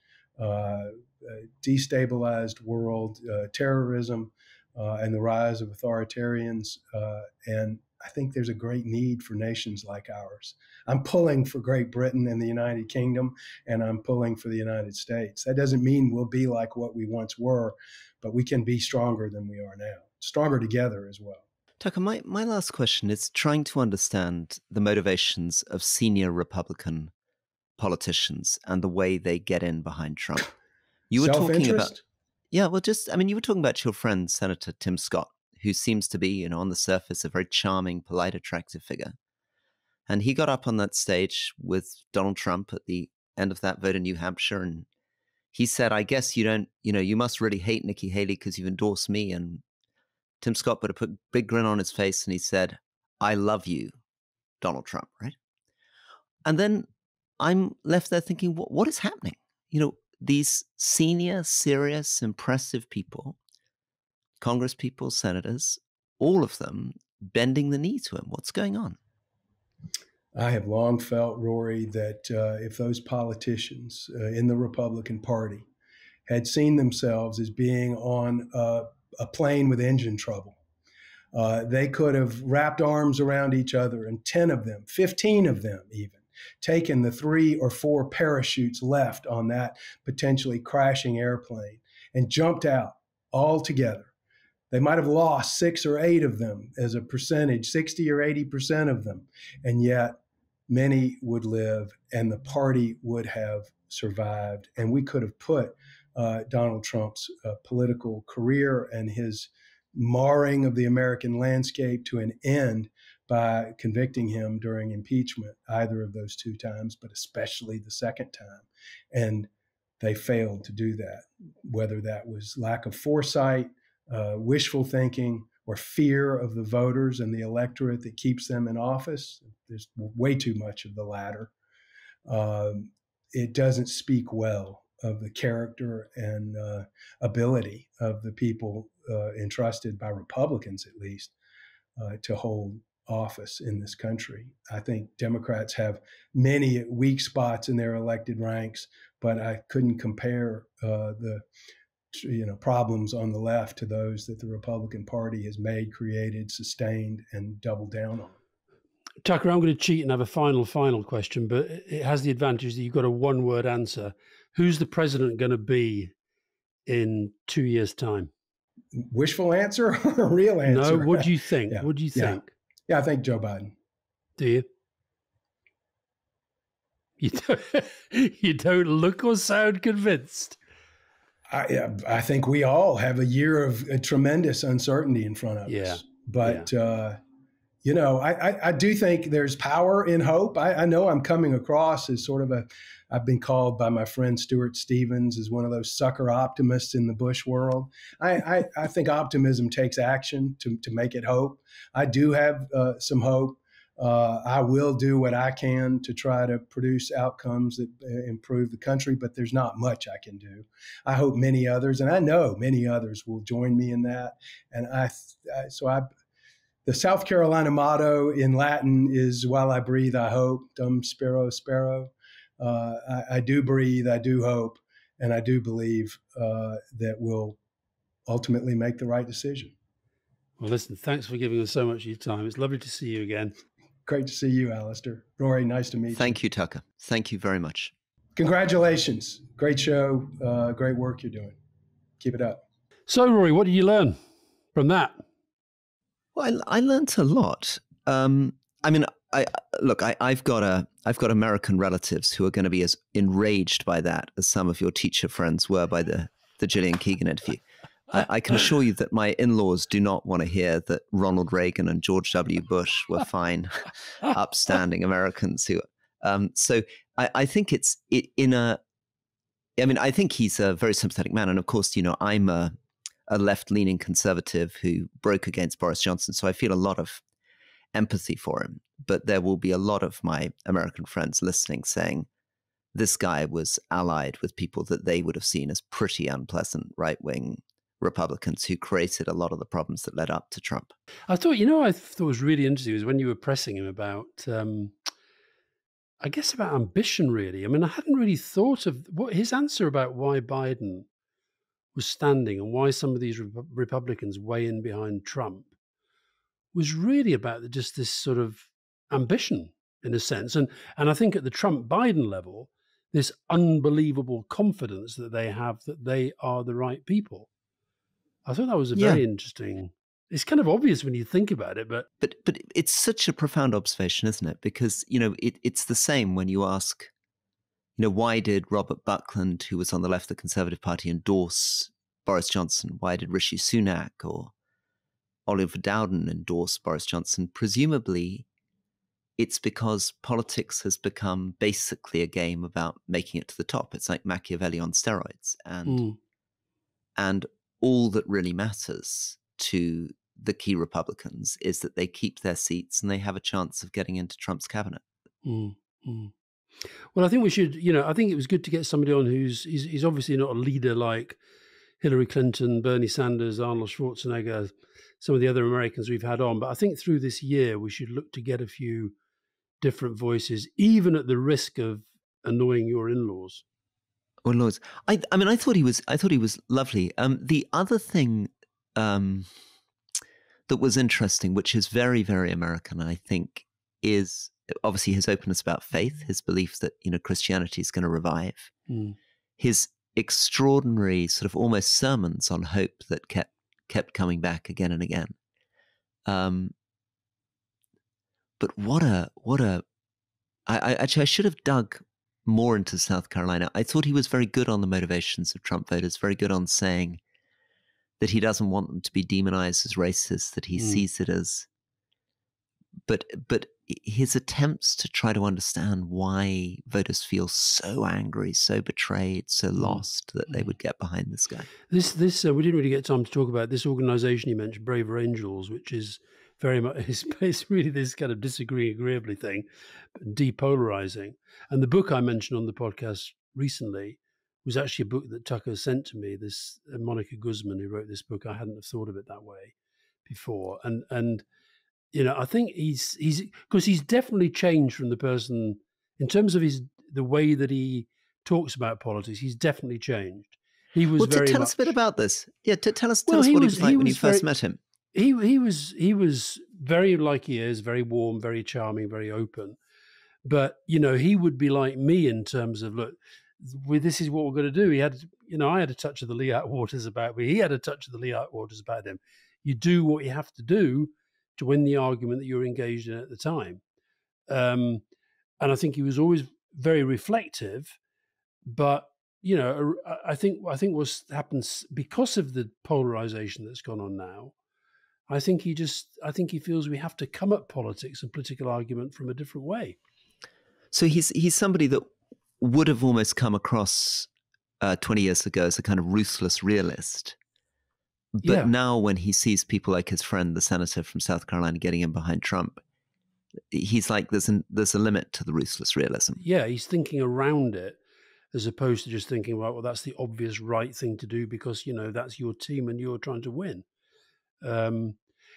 destabilized world, terrorism, and the rise of authoritarians. And I think there's a great need for nations like ours. I'm pulling for Great Britain and the United Kingdom, and I'm pulling for the United States. That doesn't mean we'll be like what we once were, but we can be stronger than we are now, stronger together as well. Tucker, my last question is trying to understand the motivations of senior Republican politicians and the way they get in behind Trump. You were talking about, you were talking about your friend, Senator Tim Scott, who seems to be, on the surface, a very charming, polite, attractive figure. And he got up on that stage with Donald Trump at the end of that vote in New Hampshire. And he said, I guess you don't, you must really hate Nikki Haley because you've endorsed me. And Tim Scott put a big grin on his face and he said, I love you, Donald Trump, right? And then I'm left there thinking, what is happening? These senior, serious, impressive people, Congress people, senators, all of them bending the knee to him. What's going on? I have long felt, Rory, that if those politicians in the Republican Party had seen themselves as being on a plane with engine trouble, they could have wrapped arms around each other, and 10 of them, 15 of them even, taken the 3 or 4 parachutes left on that potentially crashing airplane and jumped out all together. They might have lost 6 or 8 of them as a percentage, 60 or 80% of them, and yet many would live and the party would have survived. And we could have put Donald Trump's political career and his marring of the American landscape to an end by convicting him during impeachment, either of those 2 times, but especially the second time. And they failed to do that, whether that was lack of foresight, wishful thinking, or fear of the voters and the electorate that keeps them in office. There's way too much of the latter. It doesn't speak well of the character and ability of the people entrusted by Republicans, at least, to hold office in this country. I think Democrats have many weak spots in their elected ranks, but I couldn't compare the problems on the left to those that the Republican Party has made, created, sustained, and doubled down on. Tucker, I'm going to cheat and have a final question, but it has the advantage that you've got a one-word answer. Who's the president going to be in 2 years' time? Wishful answer or a real answer? No, what do you think? Yeah. What do you think? Yeah, I think Joe Biden. Do you? You don't look or sound convinced. I think we all have a year of tremendous uncertainty in front of us. But, I do think there's power in hope. I know I'm coming across as sort of I've been called by my friend Stuart Stevens as one of those sucker optimists in the Bush world. I think optimism takes action to make it hope. I do have some hope. I will do what I can to try to produce outcomes that improve the country, but there's not much I can do. I hope many others, and I know many others will join me in that. And the South Carolina motto in Latin is, while I breathe, I hope, dum spiro spero. I do breathe, I do hope, and I do believe that we'll ultimately make the right decision. Well, listen, thanks for giving us so much of your time. It's lovely to see you again. Great to see you, Alastair. Rory, nice to meet you. Thank you, Tucker. Thank you very much. Congratulations. Great show. Great work you're doing. Keep it up. So, Rory, what did you learn from that? Well, I learned a lot. I mean, I've got American relatives who are going to be as enraged by that as some of your teacher friends were by the Gillian Keegan interview. I can assure you that my in-laws do not want to hear that Ronald Reagan and George W. Bush were fine, upstanding Americans who. So I think I think he's a very sympathetic man, and of course, I'm a left-leaning conservative who broke against Boris Johnson, so I feel a lot of empathy for him. But there will be a lot of my American friends listening saying this guy was allied with people that they would have seen as pretty unpleasant right-wing Republicans who created a lot of the problems that led up to Trump. I thought, I thought was really interesting was when you were pressing him about, I guess about ambition, really. I mean, I hadn't really thought of what his answer about why Biden was standing and why some of these Republicans weigh in behind Trump was really about just this sort of ambition, in a sense. And I think at the Trump-Biden level, this unbelievable confidence that they have that they are the right people. I thought that was a very interesting. It's kind of obvious when you think about it, but it's such a profound observation, isn't it? Because it's the same when you ask, why did Robert Buckland, who was on the left of the Conservative Party, endorse Boris Johnson? Why did Rishi Sunak or Oliver Dowden endorse Boris Johnson? Presumably, it's because politics has become basically a game about making it to the top. It's like Machiavelli on steroids, and all that really matters to the key Republicans is that they keep their seats and they have a chance of getting into Trump's cabinet. Well, I think we should, I think it was good to get somebody on he's obviously not a leader like Hillary Clinton, Bernie Sanders, Arnold Schwarzenegger, some of the other Americans we've had on. But I think through this year, we should look to get a few different voices, even at the risk of annoying your in-laws. Oh, Lords. I mean, I thought he was lovely. The other thing that was interesting, which is very, very American, I think, is obviously his openness about faith, his belief that, Christianity is going to revive, his extraordinary sort of almost sermons on hope that kept coming back again and again. But I should have dug more into South Carolina. I thought he was very good on the motivations of Trump voters, very good on saying that he doesn't want them to be demonized as racist, that he sees it as, but his attempts to try to understand why voters feel so angry, so betrayed, so lost that they would get behind this guy. This we didn't really get time to talk about this organization you mentioned, Braver Angels, which is very much, it's really this kind of disagreeing agreeably thing, depolarizing. And the book I mentioned on the podcast recently was actually a book that Tucker sent to me, this Monica Guzman, who wrote this book. I hadn't have thought of it that way before. And I think he's because he's definitely changed from the person in terms of the way that he talks about politics. He's definitely changed. He was tell us a bit about this. Yeah, tell us what he was like when you first met him. He was very like he is, very warm, very charming, very open. But he would be like me in terms of, look, this is what we're going to do. He had, I had a touch of the Lee Atwaters about me. He had a touch of the Lee Atwaters about him. You do what you have to do to win the argument that you're engaged in at the time. And I think he was always very reflective. But I think what happens because of the polarization that's gone on now, I think he feels we have to come at politics and political argument from a different way. So he's somebody that would have almost come across 20 years ago as a kind of ruthless realist. But now when he sees people like his friend, the senator from South Carolina, getting in behind Trump, he's like, there's a limit to the ruthless realism. Yeah, he's thinking around it as opposed to just thinking, well, that's the obvious right thing to do because, that's your team and you're trying to win.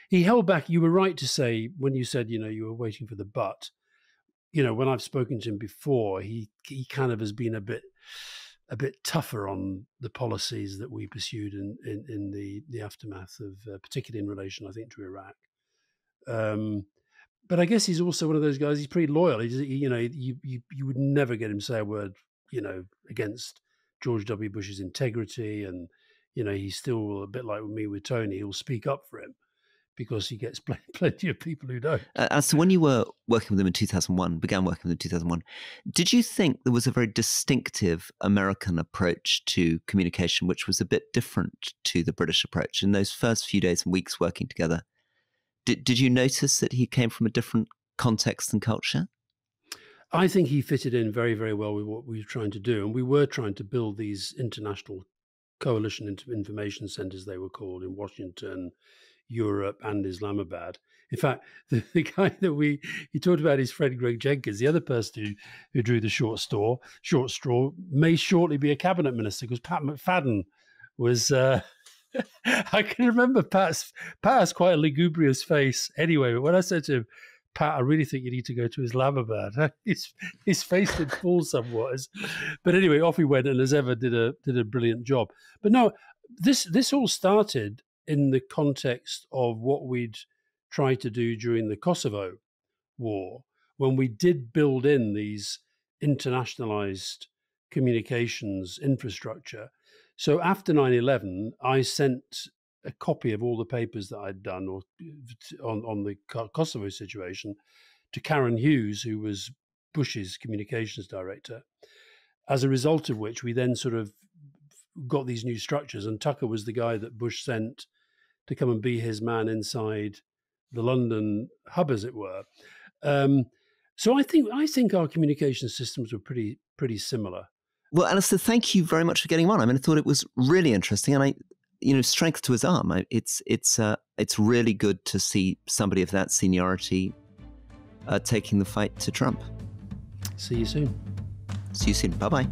He held back. You were right to say when you said, you were waiting for the but. When I've spoken to him before, he kind of has been a bit tougher on the policies that we pursued in the aftermath of, particularly in relation, I think, to Iraq. But I guess he's also one of those guys. He's pretty loyal. You would never get him to say a word against George W. Bush's integrity. And, he's still a bit like me with Tony. He'll speak up for him because he gets plenty of people who don't. As to when you were working with them in 2001, began working with them in 2001, did you think there was a very distinctive American approach to communication, which was a bit different to the British approach? In those first few days and weeks working together, did you notice that he came from a different context and culture? I think he fitted in very, very well with what we were trying to do. And we were trying to build these international coalition information centers, they were called, in Washington, Europe, and Islamabad. In fact, the guy that he talked about, his friend Greg Jenkins, the other person who drew the short straw, may shortly be a cabinet minister, because Pat McFadden was... I can remember Pat has quite a lugubrious face anyway, but when I said to him, Pat, I really think you need to go to Islamabad, his face did fall somewhat. But anyway, off he went, and as ever did a brilliant job. But no, this all started in the context of what we'd tried to do during the Kosovo war, when we did build in these internationalized communications infrastructure. So after 9/11, I sent a copy of all the papers that I'd done on the Kosovo situation to Karen Hughes, who was Bush's communications director, as a result of which we then sort of got these new structures. And Tucker was the guy that Bush sent to come and be his man inside the London hub, as it were. So I think our communication systems were pretty similar. Well, Alastair, thank you very much for getting on. I mean, I thought it was really interesting, and strength to his arm. It's really good to see somebody of that seniority taking the fight to Trump. See you soon. See you soon. Bye-bye.